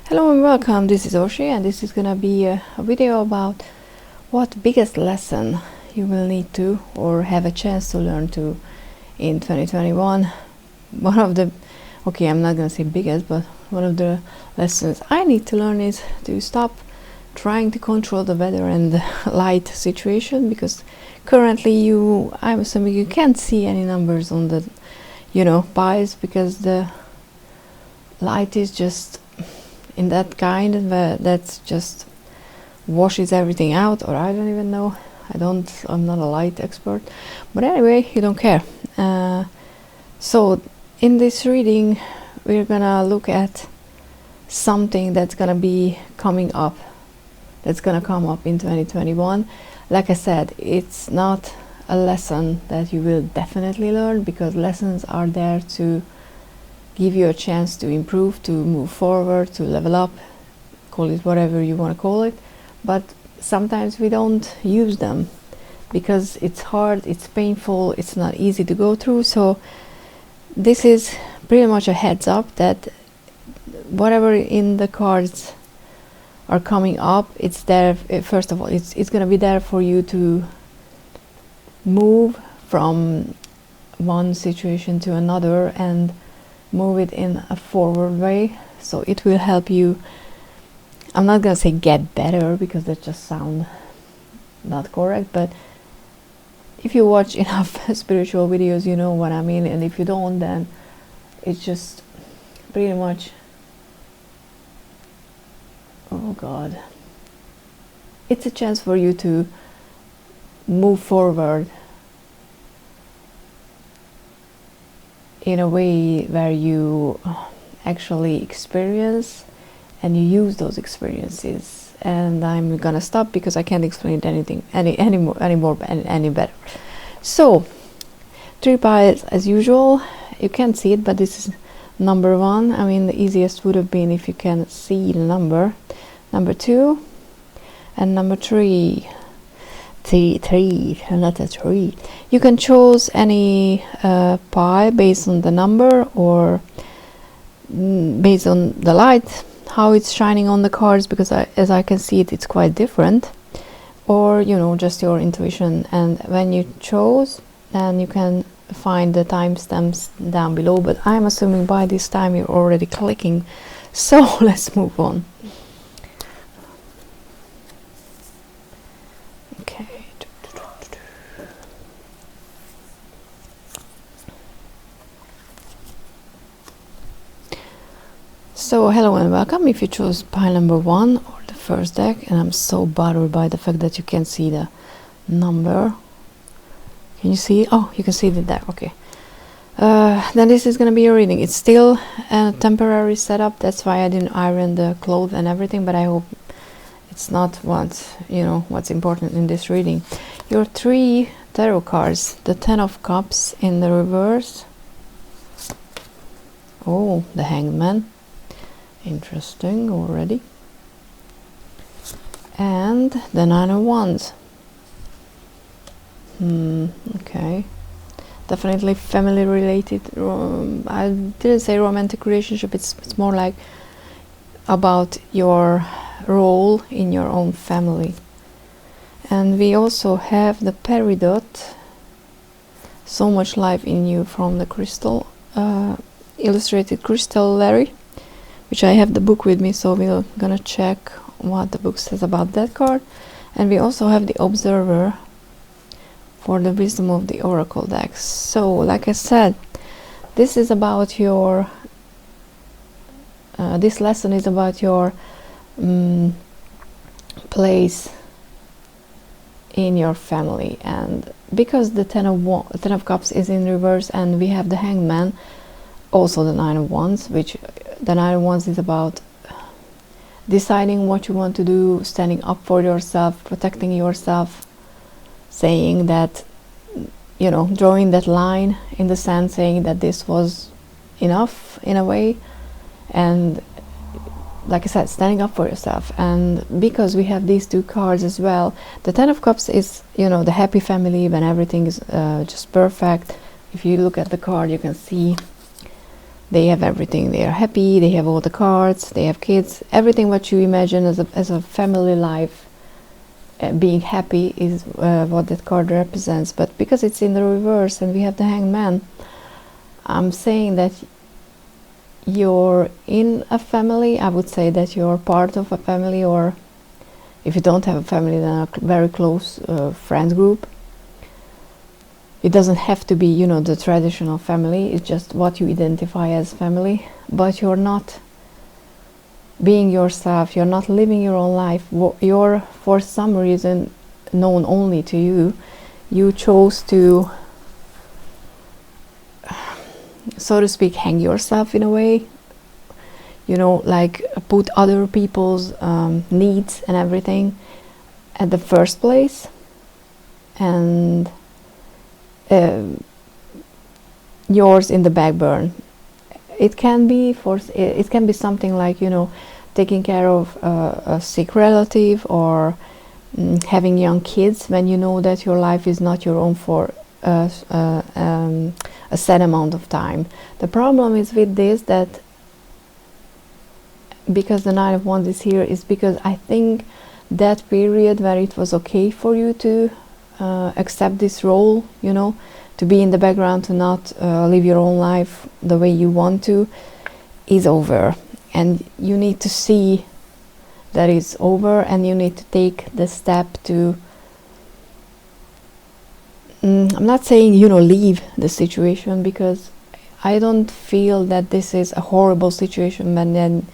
Hello and welcome, this is Oshi, and this is gonna be a video about what biggest lesson you will need to or have a chance to learn to in 2021. One of the, okay, I'm not gonna say biggest, but one of the lessons I need to learn is to stop trying to control the weather and the light situation, because currently I'm assuming you can't see any numbers on the pies, because the light is just in that kind of that's just washes everything out, or I don't even know. I'm not a light expert, but anyway, you don't care. So in this reading we're gonna look at something that's gonna be coming up, that's gonna come up in 2021. Like I said, it's not a lesson that you will definitely learn, because lessons are there to give you a chance to improve, to move forward, to level up, call it whatever you want to call it. But sometimes we don't use them because it's hard, it's painful, it's not easy to go through. So this is pretty much a heads up that whatever in the cards are coming up, it's there. First of all, it's going to be there for you to move from one situation to another and move it in a forward way. So it will help you, I'm not gonna say get better, because that just sounds not correct, but if you watch enough spiritual videos, you know what I mean. And if you don't, then it's just pretty much, oh god, it's a chance for you to move forward in a way where you actually experience and you use those experiences. And I'm gonna stop because I can't explain it any better. So 3 piles as usual. You can't see it, but this is number 1. I mean, the easiest would have been if you can see the number 2 and number 3. Three, not a tree. You can choose any pie based on the number, or based on the light, how it's shining on the cards, because as I can see it's quite different, or just your intuition. And when you chose, then you can find the timestamps down below, but I'm assuming by this time you're already clicking, so let's move on. Okay. So hello and welcome if you chose pile number 1 or the first deck. And I'm so bothered by the fact that you can't see the number. Can you see? Oh, you can see the deck. Okay. Then this is gonna be a reading. It's still a temporary setup, that's why I didn't iron the clothes and everything, but I hope it's not what's important in this reading. Your 3 tarot cards, the 10 of Cups in the reverse. Oh, the Hanged Man. Interesting already. And the 9 of Wands. Okay. Definitely family related. I didn't say romantic relationship. It's more like about your role in your own family. And we also have the peridot, so much life in you, from the crystal, illustrated Crystallary, which I have the book with me, so we're gonna check what the book says about that card. And we also have the Observer for the wisdom of the oracle decks. So like I said, this is about your this lesson is about your place in your family. And because the 10 of Cups is in reverse, and we have the Hanged Man, also the 9 of Wands, which the 9 of Wands is about deciding what you want to do, standing up for yourself, protecting yourself, saying that, drawing that line in the sand, saying that this was enough in a way. And like I said, standing up for yourself. And because we have these 2 cards as well, the 10 of Cups is the happy family, when everything is just perfect. If you look at the card, you can see They have everything. They are happy. They have all the cards. They have kids. Everything what you imagine as a family life, being happy is what that card represents. But because it's in the reverse and we have the Hanged Man, I'm saying that you're in a family. I would say that you're part of a family, or if you don't have a family, then a very close friend group. It doesn't have to be, you know, the traditional family. It's just what you identify as family. But you're not being yourself. You're not living your own life. You're, for some reason, known only to you. You chose to, so to speak, hang yourself in a way. You know, like put other people's needs and everything at the first place. And yours in the back burn. It can be it can be something like, you know, taking care of a sick relative, or having young kids when you know that your life is not your own for a set amount of time. The problem is with this, that because the Nine of Wands is here, is because I think that period where it was okay for you to accept this role, you know, to be in the background, to not live your own life the way you want to, is over. And you need to see that it's over, and you need to take the step to, I'm not saying, you know, leave the situation, because I don't feel that this is a horrible situation when then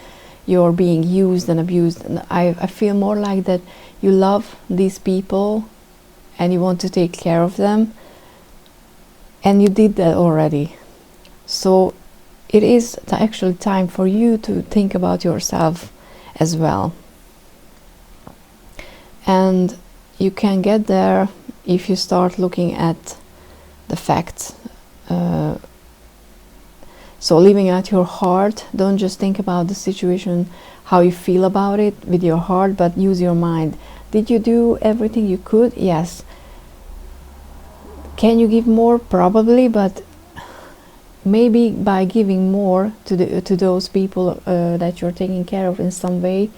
you're being used and abused. And I feel more like that you love these people and you want to take care of them, and you did that already. So it is actually time for you to think about yourself as well. And you can get there if you start looking at the facts. So living at your heart, don't just think about the situation, how you feel about it with your heart, but use your mind. Did you do everything you could? Yes. Can you give more? Probably, but maybe by giving more to those people that you're taking care of in some way,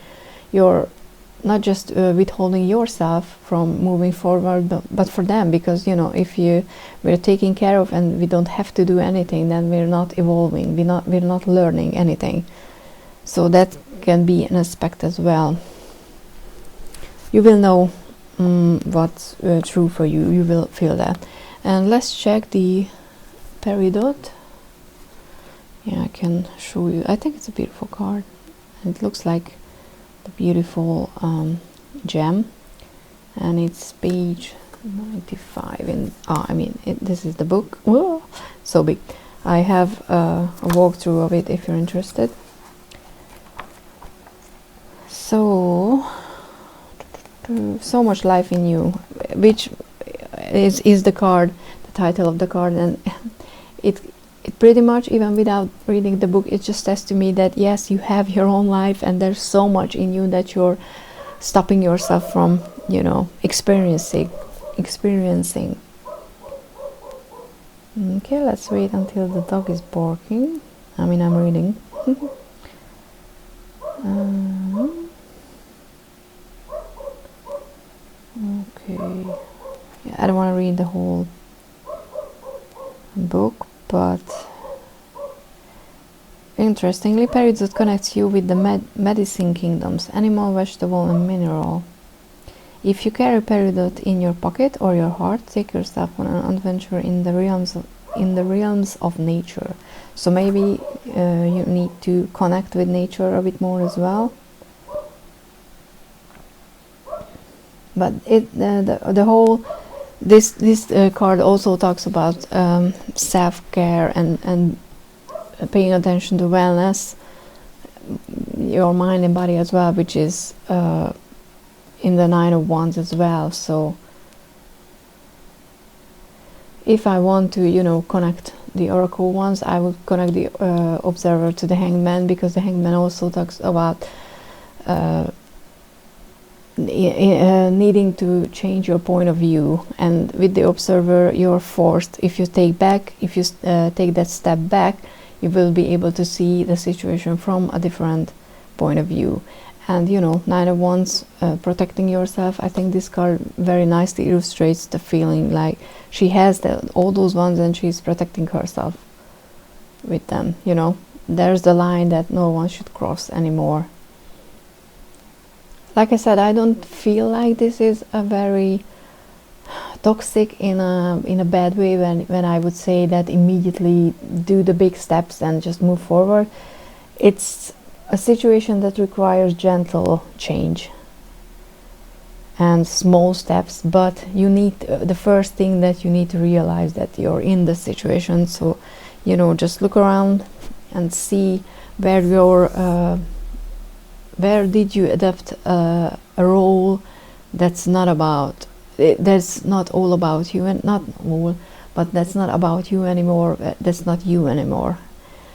you're not just withholding yourself from moving forward, but for them. Because, you know, if we're taking care of and we don't have to do anything, then we're not evolving, we're not learning anything. So that can be an aspect as well. You will know what's true for you. You will feel that. And let's check the peridot. Yeah, I can show you. I think it's a beautiful card. And it looks like the beautiful gem. And it's page 95. This is the book. Whoa, so big. I have a walkthrough of it if you're interested. So much life in you, which is the card, the title of the card. And it pretty much, even without reading the book, it just says to me that yes, you have your own life, and there's so much in you that you're stopping yourself from, you know, experiencing. Okay, let's wait until the dog is barking. I'm reading. Okay, yeah, I don't want to read the whole book, but interestingly, peridot connects you with the medicine kingdoms: animal, vegetable, and mineral. If you carry peridot in your pocket or your heart, take yourself on an adventure in the realms of nature. So maybe you need to connect with nature a bit more as well. But the whole this card also talks about self-care and paying attention to wellness, your mind and body as well, which is in the Nine of Wands as well. So if I want to, you know, connect the oracle ones, I would connect the observer to the Hanged Man, because the Hanged Man also talks about needing to change your point of view. And with the observer, you're forced, if you take that step back, you will be able to see the situation from a different point of view. And you know, Nine of Wands, protecting yourself, I think this card very nicely illustrates the feeling like she has all those wands and she's protecting herself with them. You know, there's the line that no one should cross anymore. Like I said, I don't feel like this is a very toxic in a bad way when I would say that immediately do the big steps and just move forward. It's a situation that requires gentle change and small steps, but you need the first thing that you need to realize that you're in the situation. So you know, just look around and see where where did you adapt a role that's not about that's not all about you, and not all, but that's not about you anymore, that's not you anymore,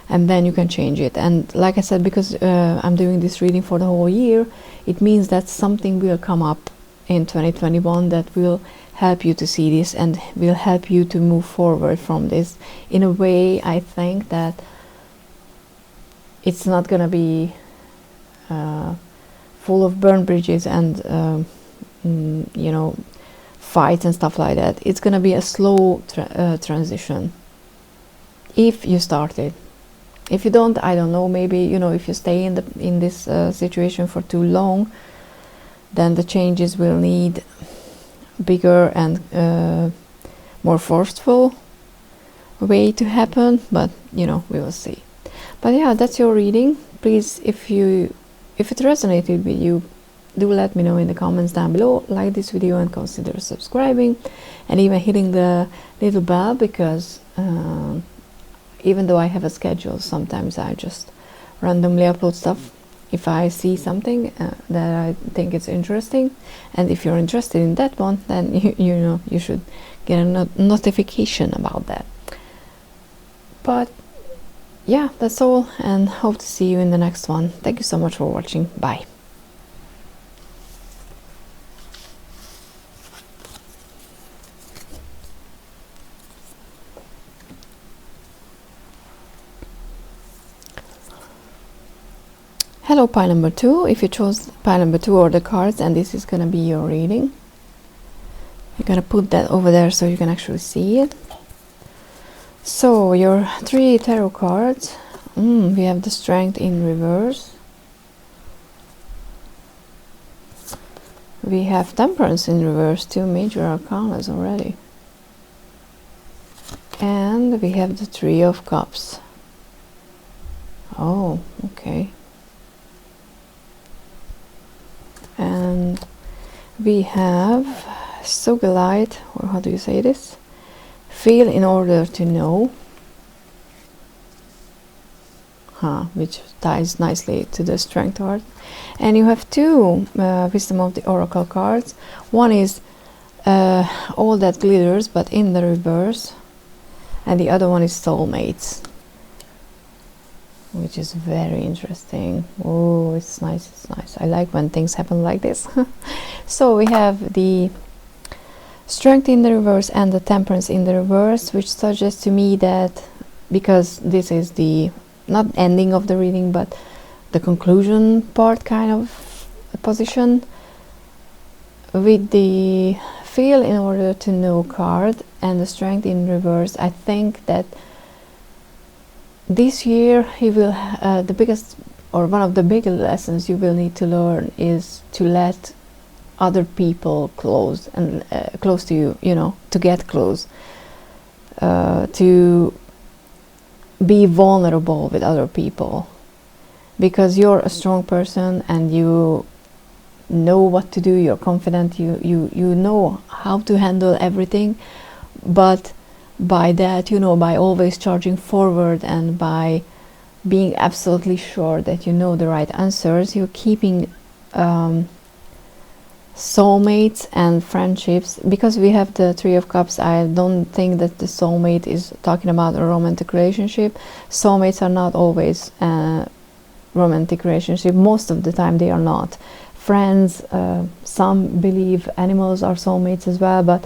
and then you can change it. And like I said, because I'm doing this reading for the whole year, it means that something will come up in 2021 that will help you to see this and will help you to move forward from this in a way. I think that it's not going to be full of burned bridges and you know, fights and stuff like that. It's going to be a slow transition if you start it. If you don't, I don't know, maybe, you know, if you stay in this situation for too long, then the changes will need bigger and more forceful way to happen, but you know, we will see. But yeah, that's your reading. Please, if it resonated with you, do let me know in the comments down below. Like this video and consider subscribing and even hitting the little bell, because even though I have a schedule, sometimes I just randomly upload stuff if I see something that I think is interesting. And if you're interested in that one, then you know, you should get a notification about that. But yeah, that's all, and hope to see you in the next one. Thank you so much for watching. Bye. Hello, pile number 2. If you chose pile number 2 or the cards, and this is going to be your reading, you're going to put that over there so you can actually see it. So your 3 tarot cards, we have the Strength in reverse, we have Temperance in reverse, 2 major arcanas already, and we have the 3 of Cups. Oh, okay. And we have Sogolite, or how do you say this? Feel in order to know, which ties nicely to the Strength card. And you have 2 Wisdom of the Oracle cards. One is All That Glitters, but in the reverse, and the other one is Soulmates, which is very interesting. Oh, it's nice, it's nice. I like when things happen like this. So we have the Strength in the reverse and the Temperance in the reverse, which suggests to me that, because this is the not ending of the reading but the conclusion part kind of position, with the Feel in order to know card and the Strength in reverse, I think that this year you will the biggest, or one of the biggest lessons you will need to learn is to let other people close and close to you, you know, to get close, to be vulnerable with other people, because you're a strong person and you know what to do, you're confident, you know how to handle everything. But by that, you know, by always charging forward and by being absolutely sure that you know the right answers, you're keeping soulmates and friendships. Because we have the 3 of Cups, I don't think that the soulmate is talking about a romantic relationship. Soulmates are not always romantic relationship. Most of the time they are not. Friends, some believe animals are soulmates as well, but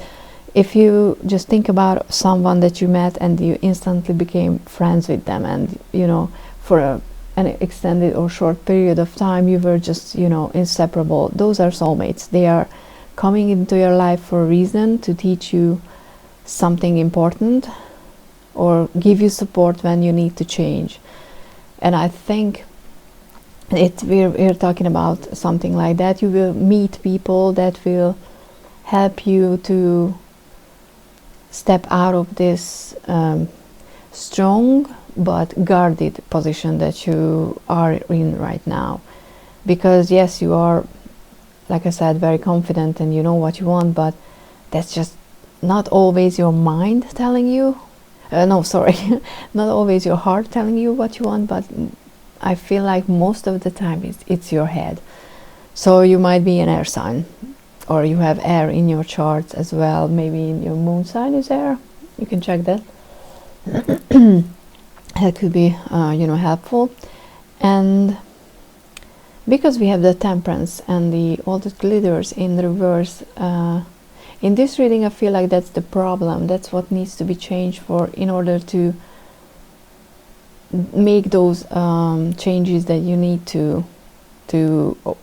If you just think about someone that you met and you instantly became friends with them, and for an extended or short period of time you were just inseparable, those are soulmates. They are coming into your life for a reason, to teach you something important or give you support when you need to change. And I think we're talking about something like that. You will meet people that will help you to step out of this strong but guarded position that you are in right now. Because yes, you are, like I said, very confident and you know what you want, but that's just not always your mind telling you. Not always your heart telling you what you want, but I feel like most of the time it's your head. So you might be an air sign, or you have air in your charts as well. Maybe in your moon sign is air. You can check that. That could be helpful. And because we have the Temperance and all the glitters in reverse, in this reading I feel like that's the problem. That's what needs to be changed in order to make those changes that you need to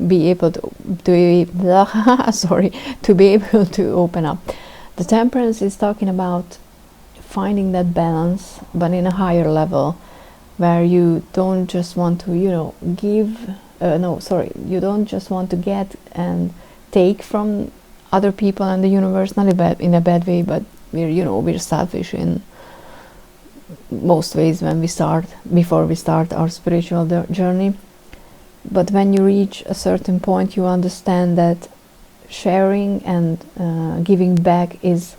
be able to be able to open up. The Temperance is talking about finding that balance, but in a higher level, where you don't just want to you don't just want to get and take from other people and the universe, not in a bad way, but we're selfish in most ways before we start our spiritual journey. But when you reach a certain point, you understand that sharing and giving back is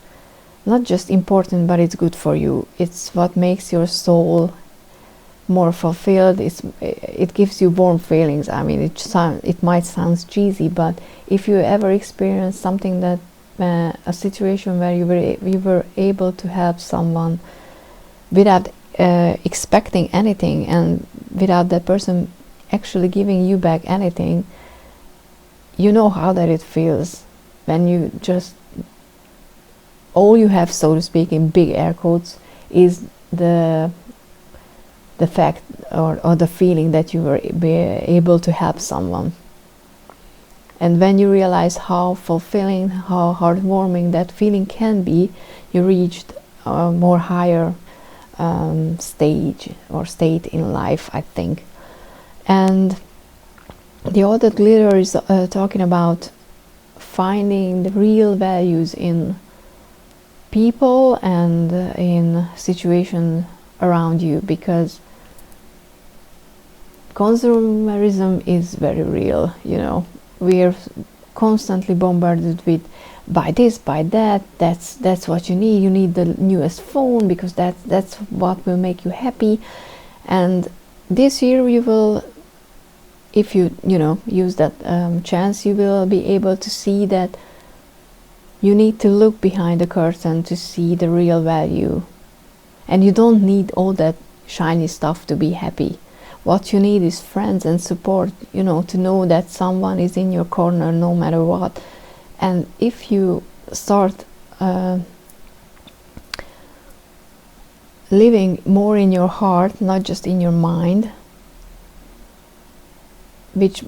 not just important, but it's good for you. It's what makes your soul more fulfilled. It gives you warm feelings. I mean, it might sound cheesy, but if you ever experience something that a situation where you were able to help someone without expecting anything, and without that person actually giving you back anything, you know how that it feels when you just, all you have, so to speak, in big air quotes, is the fact or the feeling that you were able to help someone. And when you realize how fulfilling, how heartwarming that feeling can be, you reached a more higher state in life, I think. And the other glitter is talking about finding the real values in people and in situations around you, because consumerism is very real. We are constantly bombarded with buy this, buy that. That's what you need. You need the newest phone because that's what will make you happy. And this year you will, if you use that chance, you will be able to see that you need to look behind the curtain to see the real value. And you don't need all that shiny stuff to be happy. What you need is friends and support, to know that someone is in your corner no matter what. And if you start living more in your heart, not just in your mind, which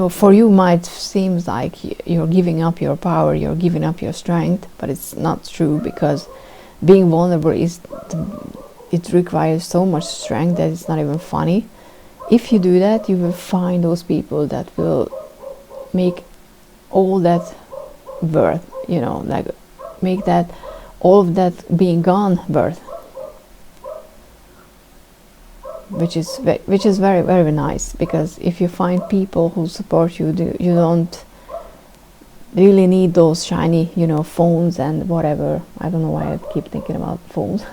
for you might seem like you're giving up your power, you're giving up your strength, but it's not true, because being vulnerable it requires so much strength that it's not even funny. If you do that, you will find those people that will make all that worth, like make that all of that being gone worth, which is very, very nice. Because if you find people who support you, you don't really need those shiny phones and whatever. I don't know why I keep thinking about phones.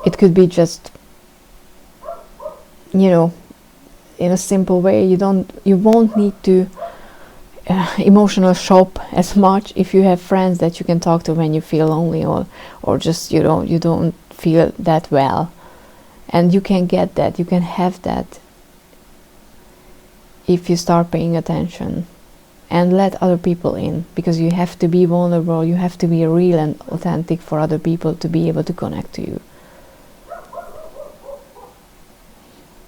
It could be just in a simple way. You won't need to emotional shop as much if you have friends that you can talk to when you feel lonely, or just you don't feel that well. And you can get that, you can have that if you start paying attention. and let other people in, because you have to be vulnerable, you have to be real and authentic for other people to be able to connect to you.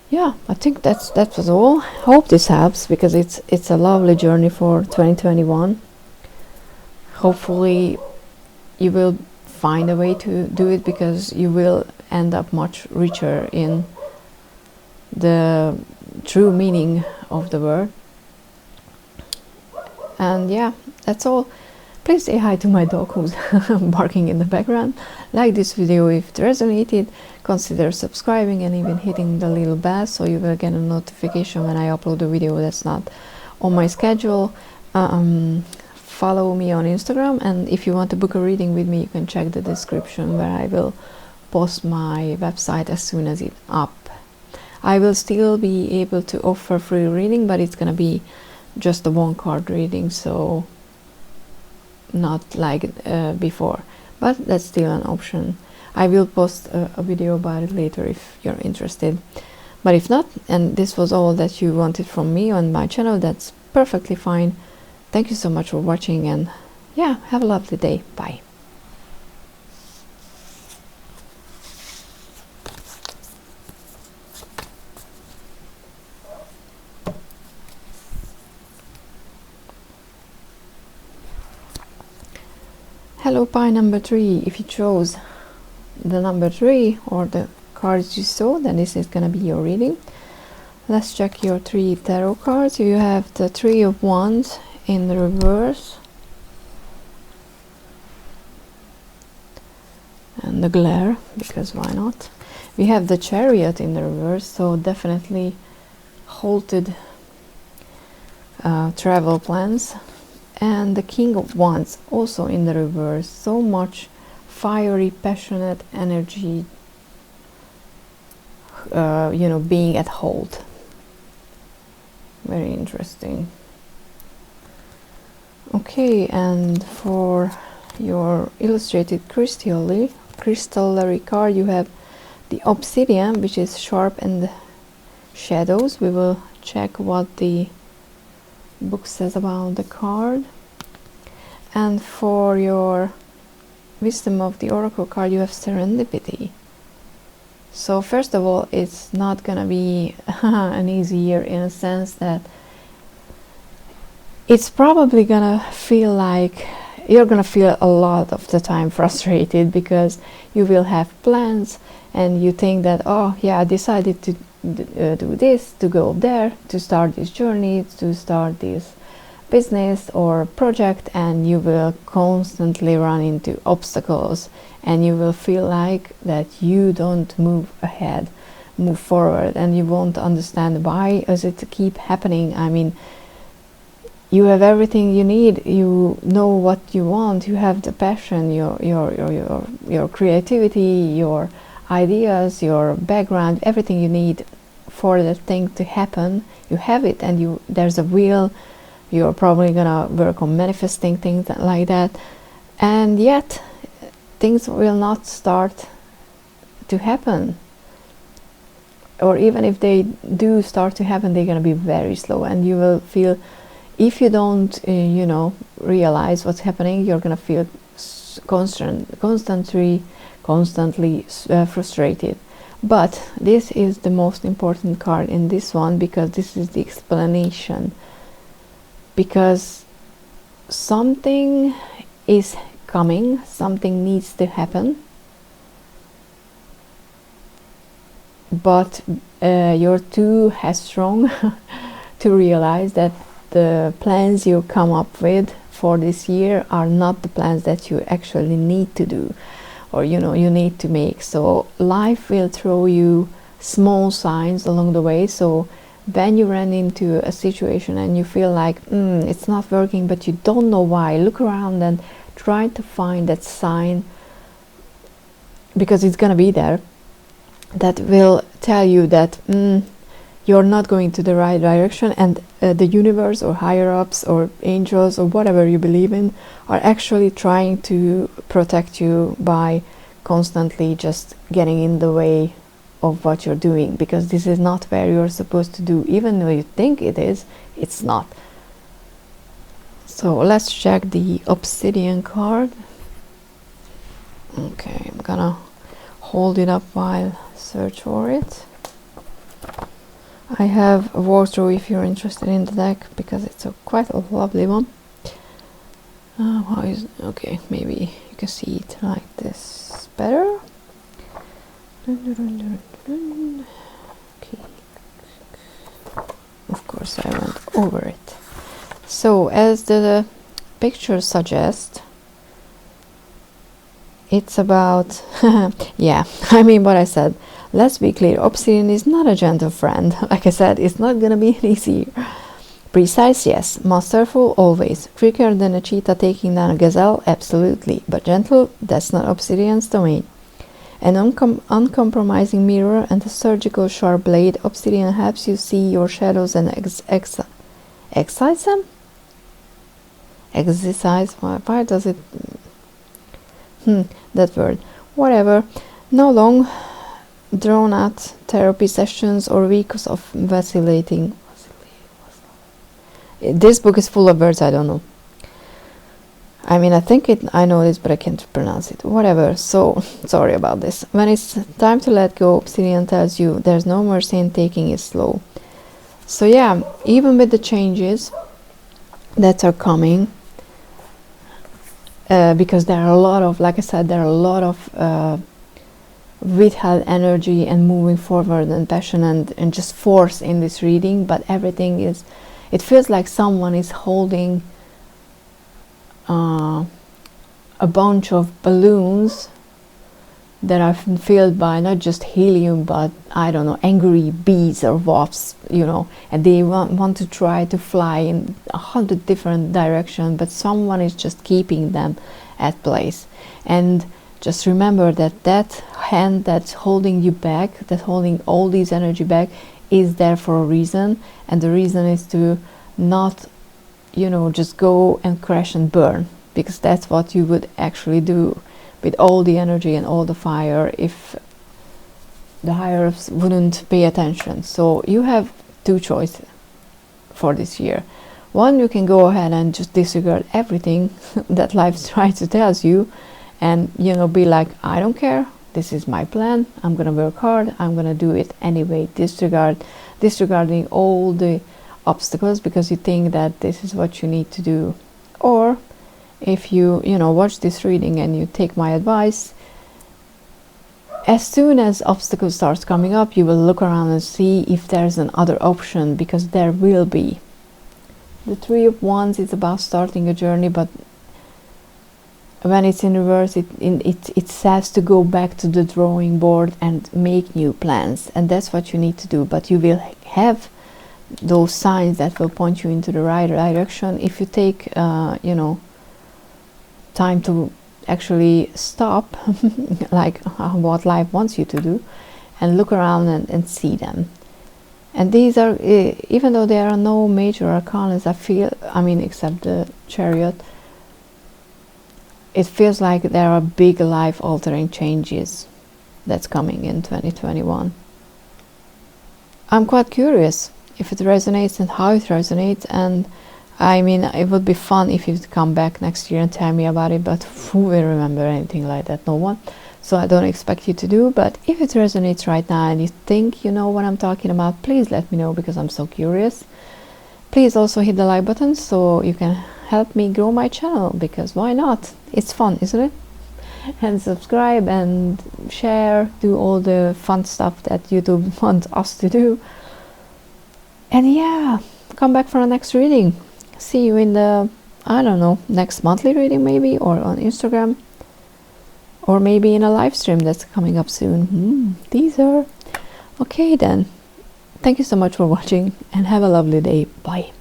Yeah, I think that was all. Hope this helps, because it's a lovely journey for 2021. Hopefully you will find a way to do it, because you will end up much richer in the true meaning of the word. And yeah, that's all. Please say hi to my dog who's barking in the background. Like this video if it resonated. Consider subscribing and even hitting the little bell so you will get a notification when I upload a video that's not on my schedule. Follow me on Instagram, and if you want to book a reading with me, you can check the description where I will post my website as soon as it's up. I will still be able to offer free reading, but it's gonna be just a one card reading, so not like before, but that's still an option. I will post a video about it later if you're interested, but if not, and this was all that you wanted from me on my channel, that's perfectly fine. Thank you so much for watching, and yeah, have a lovely day. Bye. Hello, pie number 3. If you chose the number 3 or the cards you saw, then this is gonna be your reading. Let's check your 3 tarot cards. You have the 3 of Wands in the reverse, and the glare, because why not. We have the Chariot in the reverse, so definitely halted travel plans. And the King of Wands also in the reverse, so much fiery, passionate energy, you know, being at hold. Very interesting. Okay, and for your illustrated crystallary card, you have the Obsidian, which is sharp and shadows. We will check what the book says about the card. And for your Wisdom of the Oracle card, you have Serendipity. So first of all, it's not gonna be an easy year, in a sense that it's probably gonna feel like you're gonna feel a lot of the time frustrated, because you will have plans and you think that, oh yeah, I decided to do this, to go there, to start this journey, to start this business or project, and you will constantly run into obstacles, and you will feel like that you don't move ahead, move forward, and you won't understand why does it keep happening. I mean, you have everything you need, you know what you want, you have the passion, your creativity, your ideas, your background, everything you need for the thing to happen. You have it, and there's a will. You're probably gonna work on manifesting things like that, and yet things will not start to happen, or even if they do start to happen, they're gonna be very slow, and you will feel, if you don't you know, realize what's happening, you're gonna feel constantly frustrated. But this is the most important card in this one, because this is the explanation, because something is coming, something needs to happen, but you're too headstrong to realize that the plans you come up with for this year are not the plans that you actually need to do, or you know, you need to make. So life will throw you small signs along the way. So when you run into a situation and you feel like it's not working, but you don't know why, look around and try to find that sign, because it's gonna be there, that will tell you that you're not going to the right direction, and the universe or higher ups or angels or whatever you believe in are actually trying to protect you by constantly just getting in the way of what you're doing, because this is not where you're supposed to do. Even though you think it is, it's not. So let's check the obsidian card. Okay, I'm gonna hold it up while search for it. I have a walkthrough if you're interested in the deck, because it's quite a lovely one. Okay, maybe you can see it like this better. Okay. Of course I went over it. So as the picture suggests, it's about yeah, I mean what I said. Let's be clear, obsidian is not a gentle friend. Like I said, it's not gonna be easy. Precise, yes. Masterful, always. Quicker than a cheetah taking down a gazelle, absolutely. But gentle, that's not obsidian's domain. An uncompromising mirror and a surgical sharp blade, obsidian helps you see your shadows and excise them? Exercise? Why does it... that word. Whatever. No long, drawn-out therapy sessions or weeks of vacillating. This book is full of words I don't know. I mean, I know this, but I can't pronounce it. Whatever. So, sorry about this. When it's time to let go, obsidian tells you there's no mercy in taking it slow. So yeah, even with the changes that are coming, because there are a lot of, like I said, there are a lot of withheld energy and moving forward and passion and just force in this reading, but everything is, it feels like someone is holding a bunch of balloons that are filled by not just helium, but I don't know, angry bees or wasps, you know, and they want to try to fly in 100 different directions, but someone is just keeping them at place. And just remember that that hand that's holding you back, that's holding all these energy back, is there for a reason, and the reason is to not, you know, just go and crash and burn, because that's what you would actually do with all the energy and all the fire if the higher ups wouldn't pay attention. So you have two choices for this year. One, you can go ahead and just disregard everything that life tries to tell you, and, you know, be like, I don't care, this is my plan, I'm gonna work hard, I'm gonna do it anyway, disregarding all the obstacles because you think that this is what you need to do. Or if you know, watch this reading and you take my advice, as soon as obstacles starts coming up, you will look around and see if there's another option, because there will be. The Three of Wands is about starting a journey, but when it's in reverse, it says to go back to the drawing board and make new plans, and that's what you need to do. But you will have those signs that will point you into the right direction if you take you know, time to actually stop like what life wants you to do, and look around and see them. And these are, even though there are no major arcana, I mean, except the Chariot, it feels like there are big life altering changes that's coming in 2021. I'm quite curious if it resonates and how it resonates, and I mean, it would be fun if you'd come back next year and tell me about it, but who will remember anything like that? No one. So I don't expect you to do, but if it resonates right now and you think you know what I'm talking about, please let me know, because I'm so curious. Please also hit the like button so you can help me grow my channel, because why not? It's fun, isn't it? And subscribe and share, do all the fun stuff that YouTube wants us to do. And yeah, come back for the next reading. See you in the, I don't know, next monthly reading maybe, or on Instagram, or maybe in a live stream that's coming up soon. Teaser. Okay then. Thank you so much for watching and have a lovely day. Bye.